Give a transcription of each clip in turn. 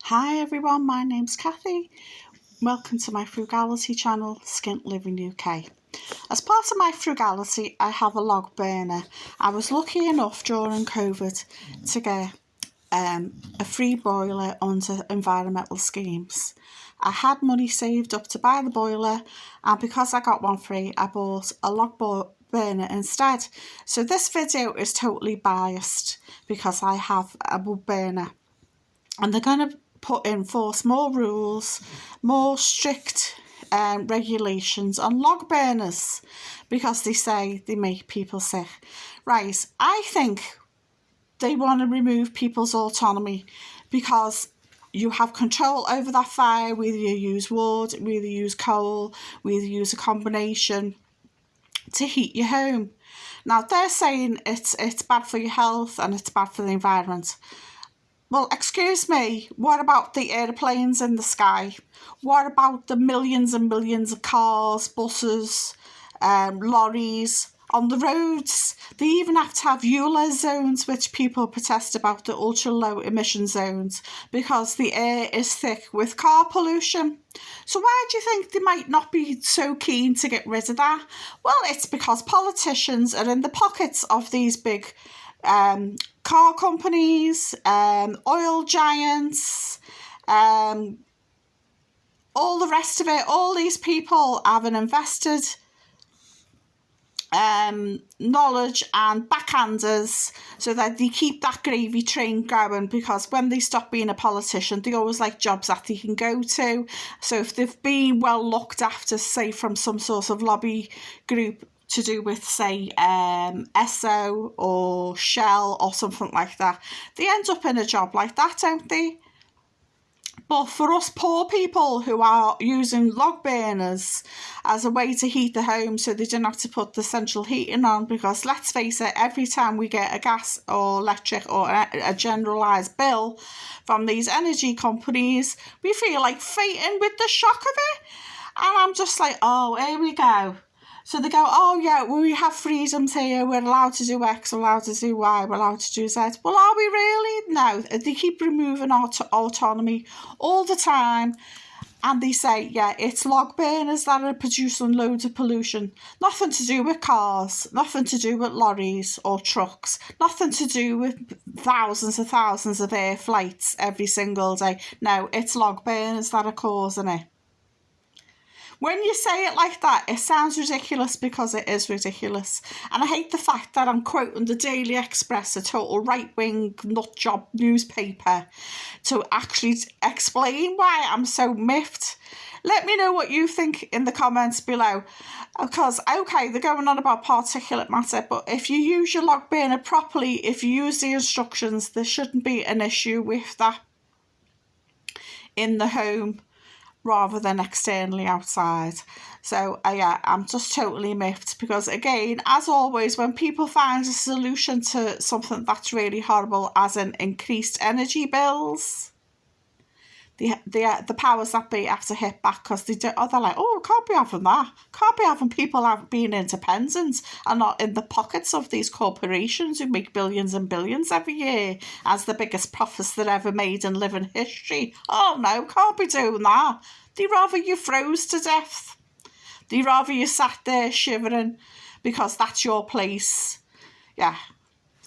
Hi everyone, my name's Kathy. Welcome to my frugality channel, Skint Living UK. As part of my frugality, I have a log burner. I was lucky enough during COVID to get a free boiler under environmental schemes. I had money saved up to buy the boiler, and because I got one free, I bought a log burner instead. So this video is totally biased because I have a wood burner, and they're going to enforce more rules, more strict regulations on log burners because they say they make people sick. Right, I think they want to remove people's autonomy because you have control over that fire, whether you use wood, whether you use coal, whether you use a combination to heat your home. Now they're saying it's bad for your health and it's bad for the environment. Well, excuse me, what about the airplanes in the sky? What about the millions and millions of cars, buses, lorries on the roads? They even have to have ULEZ zones, which people protest about, the ultra-low emission zones, because the air is thick with car pollution. So why do you think they might not be so keen to get rid of that? Well, it's because politicians are in the pockets of these big car companies, oil giants, all the rest of it. All these people have an invested knowledge and backhanders so that they keep that gravy train going, because when they stop being a politician, they always like jobs that they can go to. So if they've been well looked after, say from some sort of lobby group to do with, say, Esso or Shell or something like that, they end up in a job like that, don't they? But for us poor people who are using log burners as a way to heat the home so they don't have to put the central heating on, because let's face it, every time we get a gas or electric or a generalised bill from these energy companies, we feel like fainting with the shock of it. And I'm just like, oh, here we go. So they go, oh yeah, we have freedoms here, we're allowed to do X, we're allowed to do Y, we're allowed to do Z. Well, are we really? No, they keep removing our autonomy all the time. And they say, yeah, it's log burners that are producing loads of pollution. Nothing to do with cars, nothing to do with lorries or trucks, nothing to do with thousands of air flights every single day. No, it's log burners that are causing it. When you say it like that, it sounds ridiculous because it is ridiculous. And I hate the fact that I'm quoting the Daily Express, a total right-wing nutjob newspaper, to actually explain why I'm so miffed. Let me know what you think in the comments below. Because, okay, they're going on about particulate matter, but if you use your log burner properly, if you use the instructions, there shouldn't be an issue with that in the home rather than externally outside. So yeah, I'm just totally miffed because, again, as always, when people find a solution to something that's really horrible, as in increased energy bills, the powers that be have to hit back, because they're like, oh, can't be having that. Can't be having people being independent and not in the pockets of these corporations who make billions and billions every year as the biggest profits that ever made in living history. Oh no, can't be doing that. They'd rather you froze to death. They'd rather you sat there shivering because that's your place. Yeah.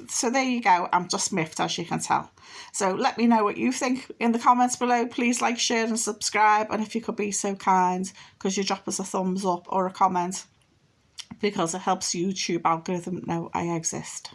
So there you go. I'm just miffed, as you can tell. So let me know what you think in the comments below. Please like, share and subscribe. And if you could be so kind, could you drop us a thumbs up or a comment, because it helps YouTube algorithm know I exist.